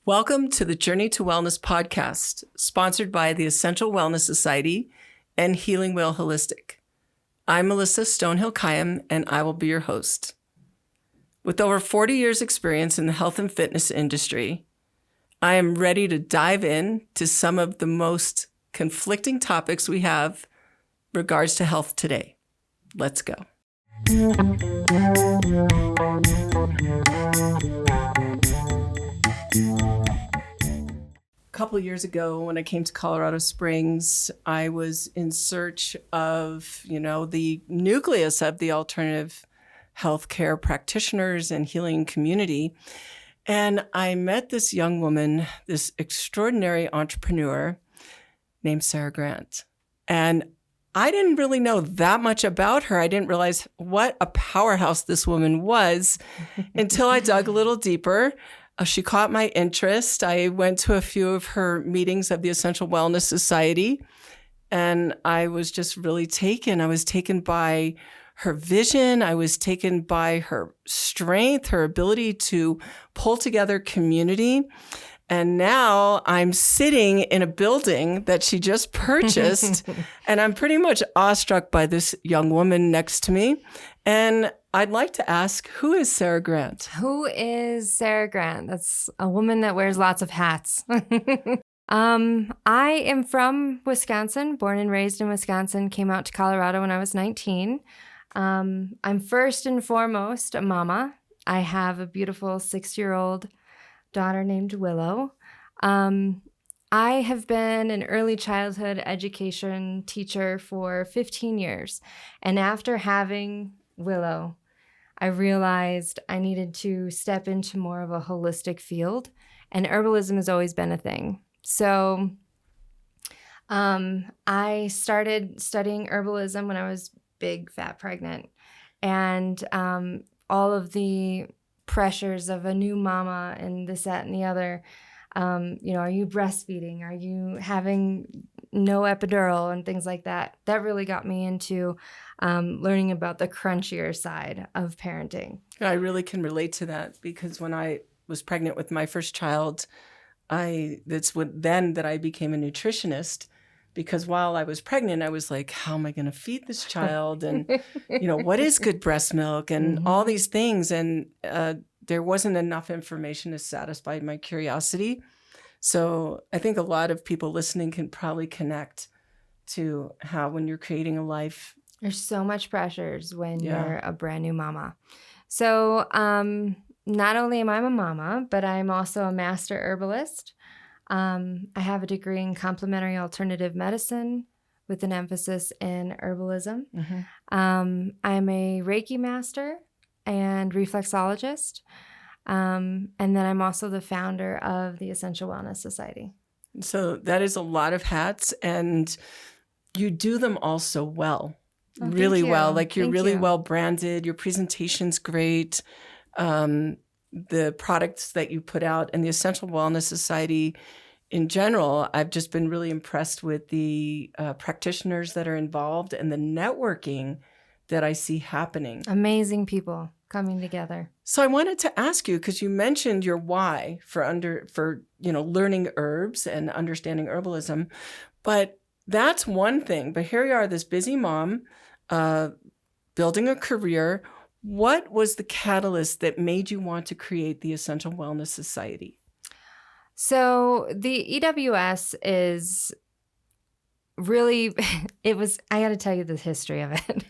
Welcome to the Journey to Wellness podcast, sponsored by the Essential Wellness Society and Healing Wheel Holistic. I'm Melissa Stonehill-Kyam, and I will be your host. With over 40 years' experience in the health and fitness industry, I am ready to dive in to some of the most conflicting topics we have regards to health today. Let's go. A couple of years ago, when I came to Colorado Springs, I was in search of, the nucleus of the alternative healthcare practitioners and healing community. And I met this young woman, this extraordinary entrepreneur named Sarah Grant. And I didn't really know that much about her. I didn't realize what a powerhouse this woman was until I dug a little deeper. She caught my interest. I went to a few of her meetings of the Essential Wellness Society, and I was just really taken. I was taken by her vision. I was taken by her strength, her ability to pull together community. And now I'm sitting in a building that she just purchased, and I'm pretty much awestruck by this young woman next to me. And I'd like to ask, who is Sarah Grant? Who is Sarah Grant? That's a woman that wears lots of hats. I am from Wisconsin, born and raised in Wisconsin, came out to Colorado when I was 19. I'm first and foremost a mama. I have a beautiful 6-year-old daughter named Willow. I have been an early childhood education teacher for 15 years. And after having Willow, I realized I needed to step into more of a holistic field, and herbalism has always been a thing. So I started studying herbalism when I was big, fat, pregnant, and all of the pressures of a new mama and this, that, and the other. Are you breastfeeding? Are you having no epidural and things like that? That really got me into learning about the crunchier side of parenting. I really can relate to that, because when I was pregnant with my first child, that's then that I became a nutritionist. Because while I was pregnant, I was like, how am I going to feed this child? And, what is good breast milk and all these things. And there wasn't enough information to satisfy my curiosity. So I think a lot of people listening can probably connect to how when you're creating a life. There's so much pressures when you're a brand new mama. So not only am I a mama, but I'm also a Master Herbalist. I have a degree in complementary alternative medicine with an emphasis in herbalism. I'm a Reiki Master and Reflexologist. And then I'm also the founder of the Essential Wellness Society. So that is a lot of hats, and you do them all so well, really well. Like you're really well branded. Your presentation's great. The products that you put out, and the Essential Wellness Society in general, I've just been really impressed with the practitioners that are involved and the networking that I see happening. Amazing people coming together. So I wanted to ask you, because you mentioned your why for learning herbs and understanding herbalism, but that's one thing. But here you are, this busy mom, building a career. What was the catalyst that made you want to create the Essential Wellness Society? So the EWS is really, I got to tell you the history of it.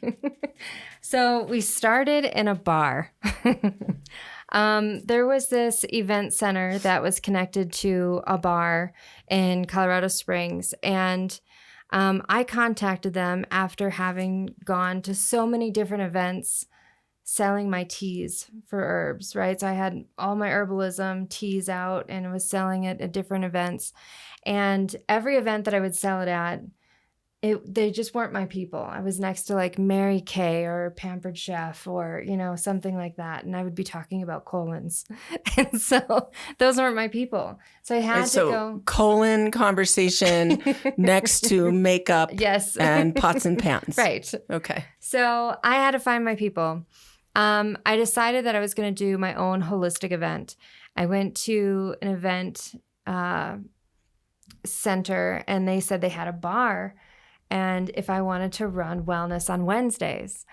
So we started in a bar. There was this event center that was connected to a bar in Colorado Springs. And I contacted them after having gone to so many different events selling my teas for herbs, right? So I had all my herbalism teas out and was selling it at different events. And every event that I would sell it at, they just weren't my people. I was next to like Mary Kay or Pampered Chef or, something like that. And I would be talking about colons. And so those weren't my people. So I had to go. Colon conversation next to makeup yes. and pots and pans. Right. Okay. So I had to find my people. I decided that I was going to do my own holistic event. I went to an event center, and they said they had a bar, and if I wanted to run wellness on Wednesdays.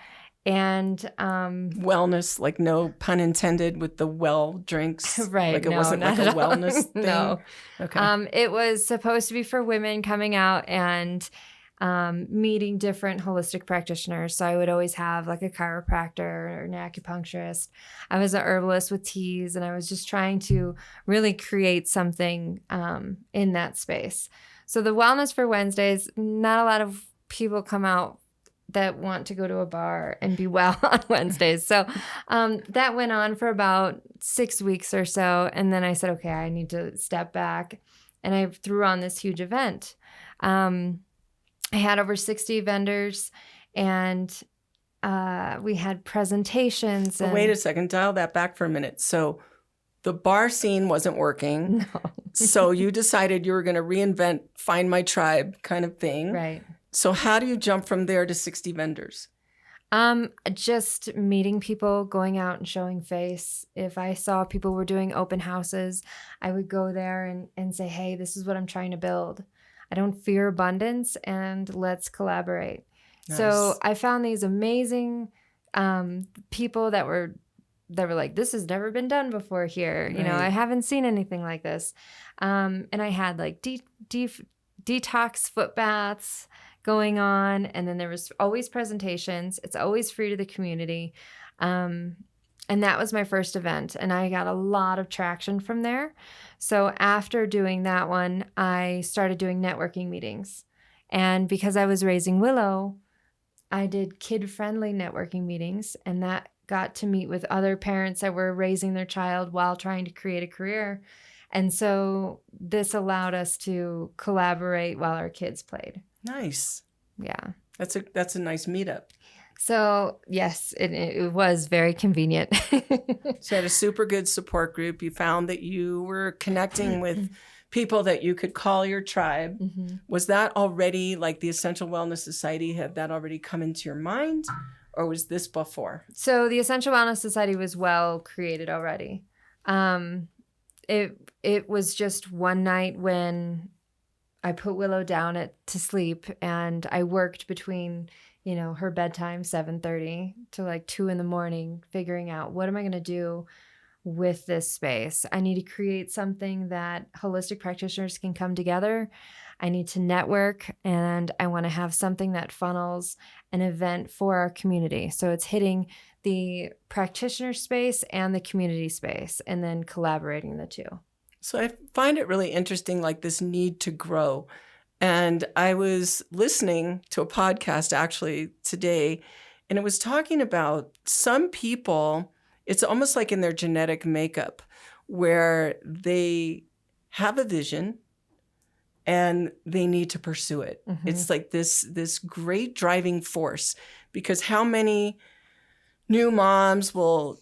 And wellness, like no pun intended with the well drinks. Right. Like it no, wasn't like a wellness thing. No. Okay. It was supposed to be for women coming out and meeting different holistic practitioners. So I would always have like a chiropractor or an acupuncturist. I was an herbalist with teas, and I was just trying to really create something in that space. So the Wellness for Wednesdays, not a lot of people come out that want to go to a bar and be well on Wednesdays. So that went on for about 6 weeks or so. And then I said, okay, I need to step back. And I threw on this huge event. I had over 60 vendors, and we had presentations. But wait a second, dial that back for a minute. So the bar scene wasn't working. No. So you decided you were going to reinvent Find My Tribe kind of thing. Right. So how do you jump from there to 60 vendors? Just meeting people, going out and showing face. If I saw people were doing open houses, I would go there and say, hey, this is what I'm trying to build. I don't fear abundance, and let's collaborate. Nice. So I found these amazing people that were like, this has never been done before here. Right. You know, I haven't seen anything like this. And I had like detox foot baths going on. And then there was always presentations. It's always free to the community. And that was my first event. And I got a lot of traction from there. So after doing that one, I started doing networking meetings. And because I was raising Willow, I did kid-friendly networking meetings. And that got to meet with other parents that were raising their child while trying to create a career. And so this allowed us to collaborate while our kids played. Nice. Yeah. That's a nice meetup. So yes, it was very convenient. So you had a super good support group. You found that you were connecting with people that you could call your tribe. Mm-hmm. Was that already like the Essential Wellness Society? Had that already come into your mind, or was this before? So the Essential Wellness Society was well created already. It was just one night when I put Willow down to sleep, and I worked between, her bedtime, 7:30 to like 2 a.m, figuring out what am I going to do with this space. I need to create something that holistic practitioners can come together. I need to network, and I want to have something that funnels an event for our community. So it's hitting the practitioner space and the community space, and then collaborating the two. So I find it really interesting, like this need to grow. And I was listening to a podcast actually today, and it was talking about some people, it's almost like in their genetic makeup, where they have a vision and they need to pursue it. Mm-hmm. It's like this great driving force, because how many new moms will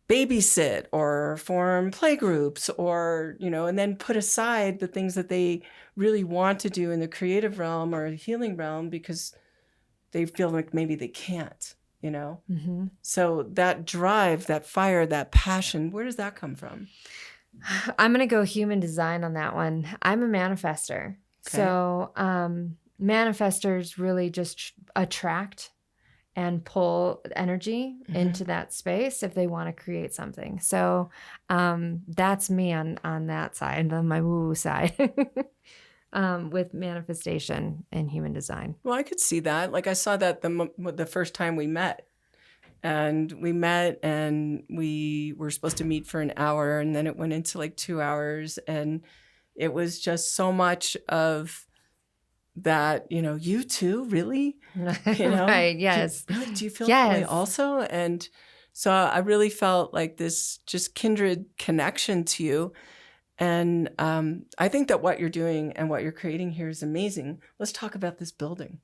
babysit or form play groups or, and then put aside the things that they really want to do in the creative realm or the healing realm because they feel like maybe they can't, Mm-hmm. So that drive, that fire, that passion, where does that come from? I'm going to go human design on that one. I'm a manifester. Okay. So manifestors really just attract and pull energy mm-hmm. into that space if they want to create something. So that's me on that side, on my woo-woo side, with manifestation and human design. Well, I could see that. Like I saw that the first time we met. And we met, and we were supposed to meet for an hour, and then it went into like 2 hours. And it was just so much of that, you too, really? Right, yes. Do you feel that way also? And so I really felt like this just kindred connection to you. And I think that what you're doing and what you're creating here is amazing. Let's talk about this building.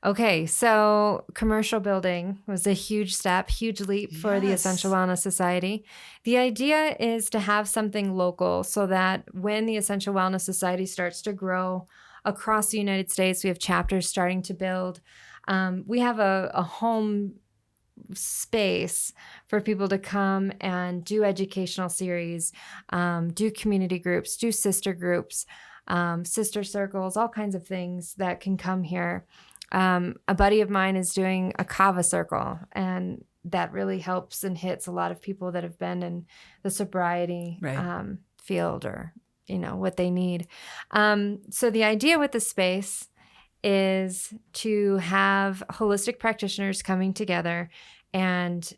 Okay, so commercial building was a huge step, huge leap for the Essential Wellness Society. The idea is to have something local so that when the Essential Wellness Society starts to grow across the United States, we have chapters starting to build. We have a home space for people to come and do educational series, do community groups, do sister groups, sister circles, all kinds of things that can come here. A buddy of mine is doing a kava circle, and that really helps and hits a lot of people that have been in the sobriety field, or what they need. So the idea with the space is to have holistic practitioners coming together and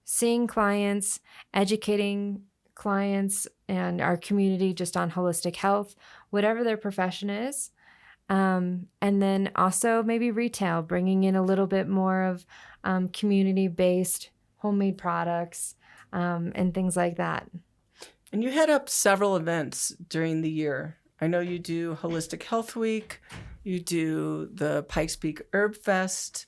seeing clients, educating clients and our community just on holistic health, whatever their profession is. And then also maybe retail, bringing in a little bit more of community-based homemade products and things like that. And you head up several events during the year. I know you do Holistic Health Week. You do the Pikes Peak Herb Fest.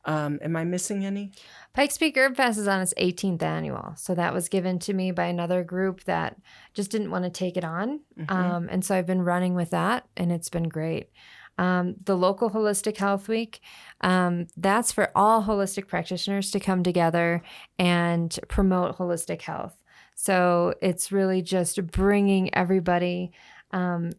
Am I missing any? Pikes Peak Herb Fest is on its 18th annual. So that was given to me by another group that just didn't want to take it on. Mm-hmm. And so I've been running with that, and it's been great. The local Holistic Health Week, that's for all holistic practitioners to come together and promote holistic health. So it's really just bringing everybody in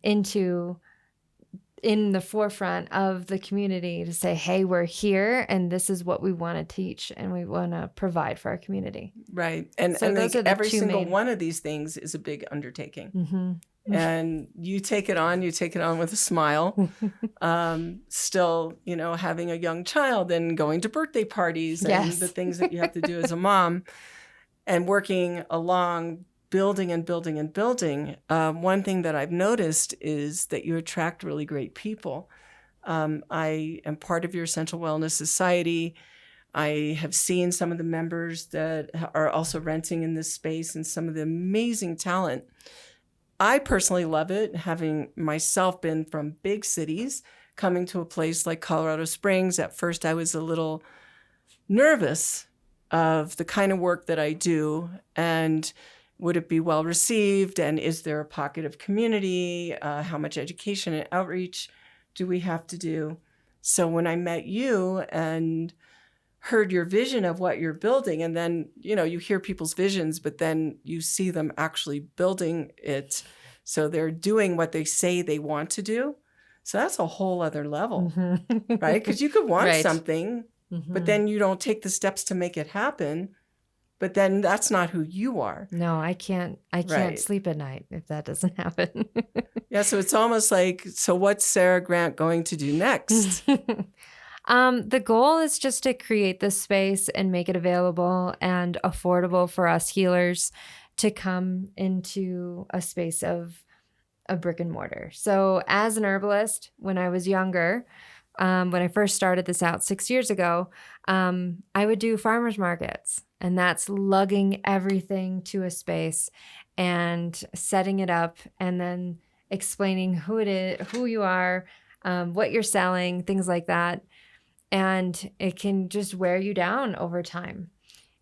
the forefront of the community to say, hey, we're here and this is what we want to teach and we want to provide for our community. Right. And, so and those like are the every two single main one of these things is a big undertaking. Mm-hmm. And you take it on with a smile. Still, having a young child and going to birthday parties and Yes. the things that you have to do as a mom and working along building and building and building. One thing that I've noticed is that you attract really great people. I am part of your Essential Wellness Society. I have seen some of the members that are also renting in this space and some of the amazing talent. I personally love it, having myself been from big cities, coming to a place like Colorado Springs. At first, I was a little nervous of the kind of work that I do, and would it be well received, and is there a pocket of community? How much education and outreach do we have to do? So when I met you and heard your vision of what you're building, and then, you hear people's visions, but then you see them actually building it. So they're doing what they say they want to do. So that's a whole other level, Mm-hmm. right? Because you could want Right. something, Mm-hmm. but then you don't take the steps to make it happen. But then that's not who you are. No, I can't Right. sleep at night if that doesn't happen. Yeah, so it's almost like, so what's Sarah Grant going to do next? The goal is just to create this space and make it available and affordable for us healers to come into a space of a brick and mortar. So as an herbalist, when I was younger, when I first started this out 6 years ago, I would do farmers markets, and that's lugging everything to a space and setting it up and then explaining who it is, who you are, what you're selling, things like that. And it can just wear you down over time.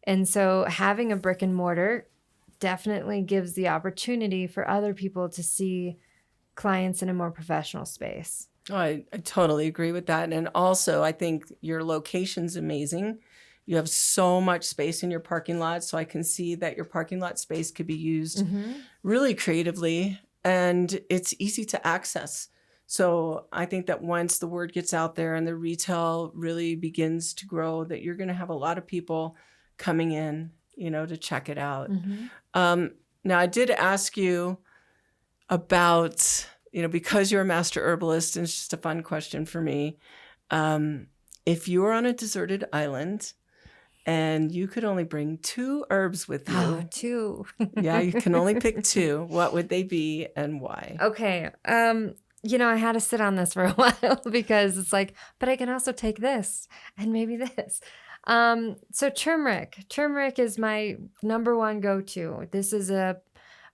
And so having a brick and mortar definitely gives the opportunity for other people to see clients in a more professional space. Oh, I totally agree with that. And also, I think your location's amazing. You have so much space in your parking lot, so I can see that your parking lot space could be used really creatively, and it's easy to access. So I think that once the word gets out there and the retail really begins to grow, that you're going to have a lot of people coming in, to check it out. Now, I did ask you about, because you're a master herbalist, and it's just a fun question for me. If you were on a deserted island and you could only bring 2 herbs with you. Oh, 2. Yeah, you can only pick 2. What would they be and why? Okay. I had to sit on this for a while because it's like, but I can also take this and maybe this. So turmeric. Turmeric is my number one go-to. This is a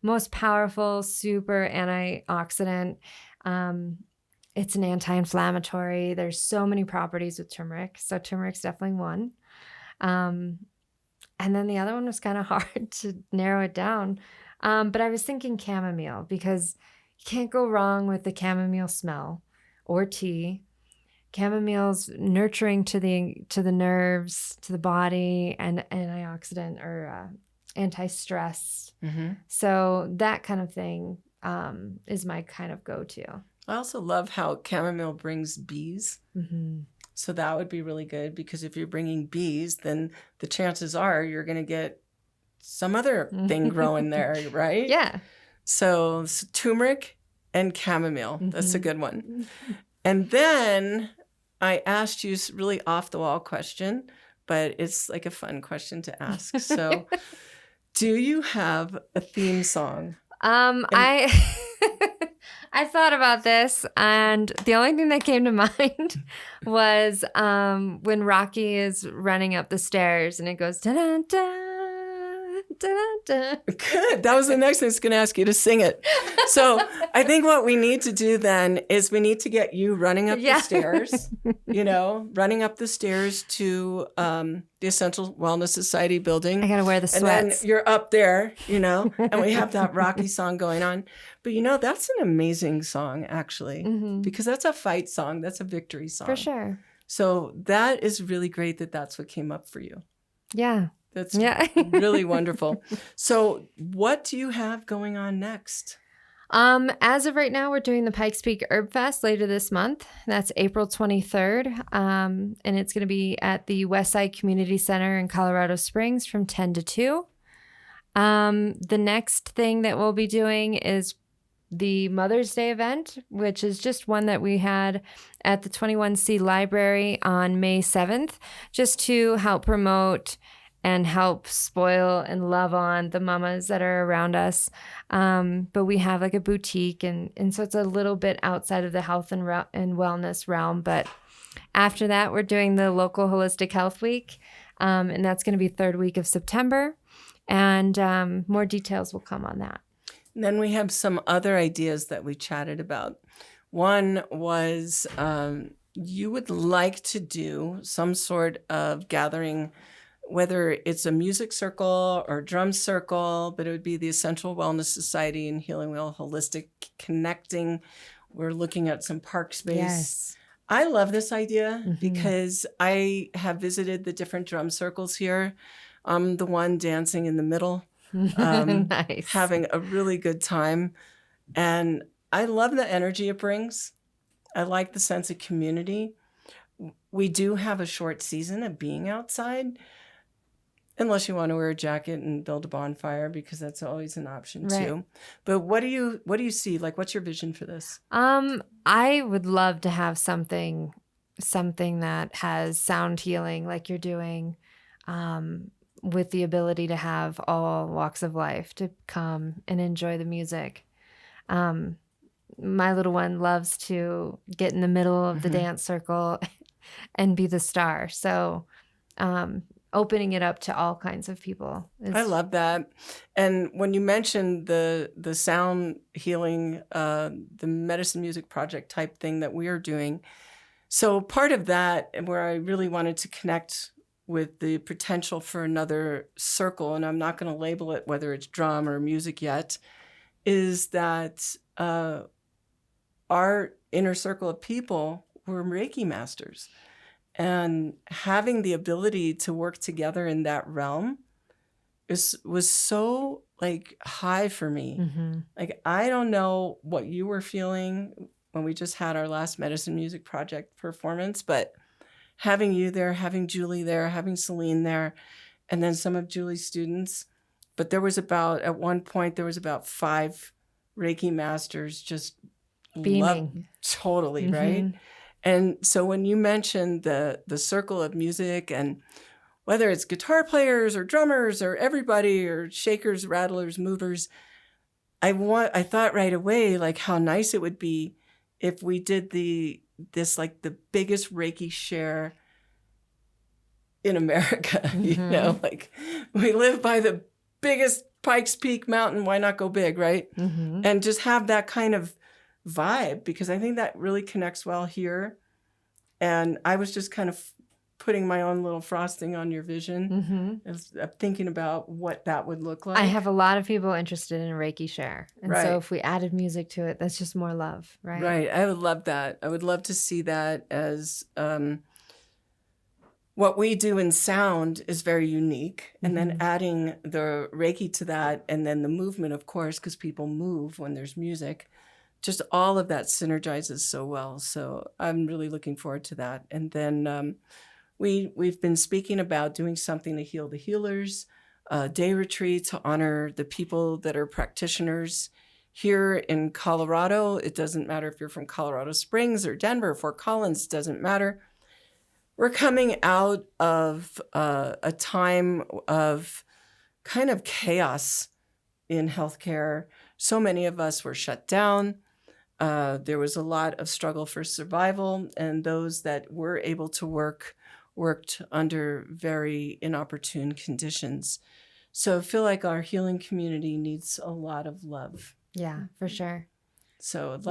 most powerful, super antioxidant. It's an anti-inflammatory. There's so many properties with turmeric. So turmeric's definitely one. And then the other one was kind of hard to narrow it down. But I was thinking chamomile because you can't go wrong with the chamomile smell or tea. Chamomile's nurturing to the nerves, to the body, and antioxidant or anti-stress. Mm-hmm. So that kind of thing is my kind of go-to. I also love how chamomile brings bees. Mm-hmm. So that would be really good, because if you're bringing bees, then the chances are you're going to get some other thing growing there, right? Yeah. So turmeric and chamomile. That's a good one. And then I asked you a really off-the-wall question, but it's like a fun question to ask. So do you have a theme song? I thought about this, and the only thing that came to mind was when Rocky is running up the stairs and it goes da-da-da. Good. That was the next thing I was going to ask you to sing it. So I think what we need to do then is we need to get you running up the stairs, running up the stairs to the Essential Wellness Society building. I got to wear the sweats. And then you're up there, and we have that Rocky song going on. But that's an amazing song, actually, because that's a fight song. That's a victory song. For sure. So that is really great that that's what came up for you. Yeah. That's really wonderful. So what do you have going on next? As of right now, we're doing the Pikes Peak Herb Fest later this month. That's April 23rd. And it's going to be at the Westside Community Center in Colorado Springs from 10 to 2. The next thing that we'll be doing is the Mother's Day event, which is just one that we had at the 21C Library on May 7th, just to help promote and help spoil and love on the mamas that are around us. But we have like a boutique, and so it's a little bit outside of the health and wellness realm. But after that, we're doing the local Holistic Health Week, and that's going to be third week of September. And more details will come on that. And then we have some other ideas that we chatted about. One was you would like to do some sort of gathering, whether it's a music circle or drum circle, but it would be the Essential Wellness Society and Healing Wheel Holistic Connecting. We're looking at some park space. Yes. I love this idea because I have visited the different drum circles here. I'm the one dancing in the middle, nice. Having a really good time. And I love the energy it brings. I like the sense of community. We do have a short season of being outside, unless you want to wear a jacket and build a bonfire, because that's always an option too. But what do you see? Like, what's your vision for this? I would love to have something that has sound healing like you're doing, with the ability to have all walks of life to come and enjoy the music. My little one loves to get in the middle of the dance circle and be the star. So, opening it up to all kinds of people. I love that. And when you mentioned the sound healing, the medicine music project type thing that we are doing, so part of that, where I really wanted to connect with the potential for another circle, and I'm not going to label it whether it's drum or music yet, is that our inner circle of people were Reiki masters. And having the ability to work together in that realm was so high for me. Like, I don't know what you were feeling when we just had our last medicine music project performance, but having you there, having Julie there, having Celine there, and then some of Julie's students. But at one point, there was about 5 Reiki masters just beaming. Totally, right? And so when you mentioned the circle of music, and whether it's guitar players or drummers or everybody, or shakers, rattlers, movers, I thought right away, how nice it would be if we did the biggest Reiki share in America. We live by the biggest Pikes Peak mountain. Why not go big, right? And just have that kind of vibe, because I think that really connects well here. And I was just kind of putting my own little frosting on your vision. I'm thinking about what that would look like. I have a lot of people interested in a Reiki share. And Right. so if we added music to it, that's just more love, right? Right. I would love that. I would love to see that as what we do in sound is very unique. And then adding the Reiki to that, and then the movement, of course, because people move when there's music. Just all of that synergizes so well. So I'm really looking forward to that. And then we've been speaking about doing something to heal the healers, a day retreat to honor the people that are practitioners here in Colorado. It doesn't matter if you're from Colorado Springs or Denver, Fort Collins, doesn't matter. We're coming out of a time of kind of chaos in healthcare. So many of us were shut down. There was a lot of struggle for survival, and those that were able to worked under very inopportune conditions. So I feel like our healing community needs a lot of love. Yeah, for sure. So I'd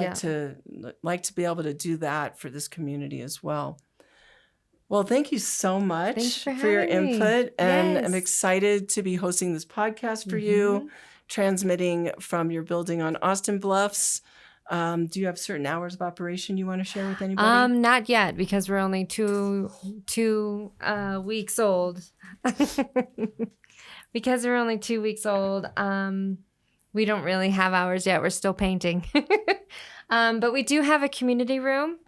like to be able to do that for this community as well. Well, thank you so much for your input. And I'm excited to be hosting this podcast for you, transmitting from your building on Austin Bluffs. Do you have certain hours of operation you want to share with anybody? Not yet, because we're only two weeks old. Because we're only 2 weeks old, we don't really have hours yet. We're still painting. But we do have a community room.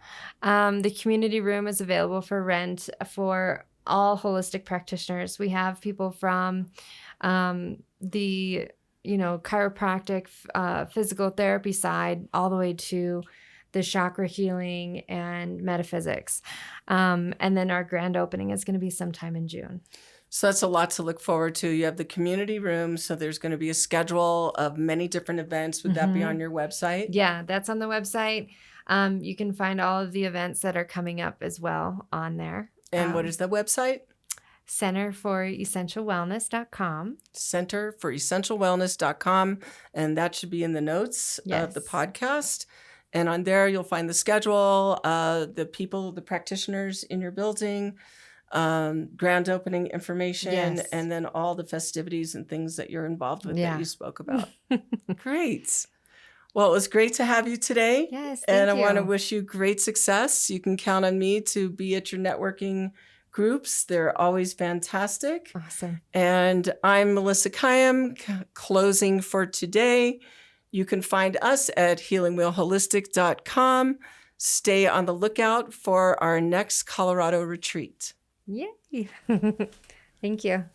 The community room is available for rent for all holistic practitioners. We have people from the chiropractic, physical therapy side, all the way to the chakra healing and metaphysics. And then our grand opening is going to be sometime in June. So that's a lot to look forward to. You have the community room, so there's going to be a schedule of many different events. Would that be on your website? Yeah, that's on the website. You can find all of the events that are coming up as well on there. And what is the website? centerforessentialwellness.com. centerforessentialwellness.com. And that should be in the notes of the podcast. And on there, you'll find the schedule, the people, the practitioners in your building, grand opening information, and then all the festivities and things that you're involved with that you spoke about. Great. Well, it was great to have you today. Yes, and I want to wish you great success. You can count on me to be at your networking groups. They're always fantastic. Awesome. And I'm Melissa Kayam, closing for today. You can find us at healingwheelholistic.com. Stay on the lookout for our next Colorado retreat. Yay. Thank you.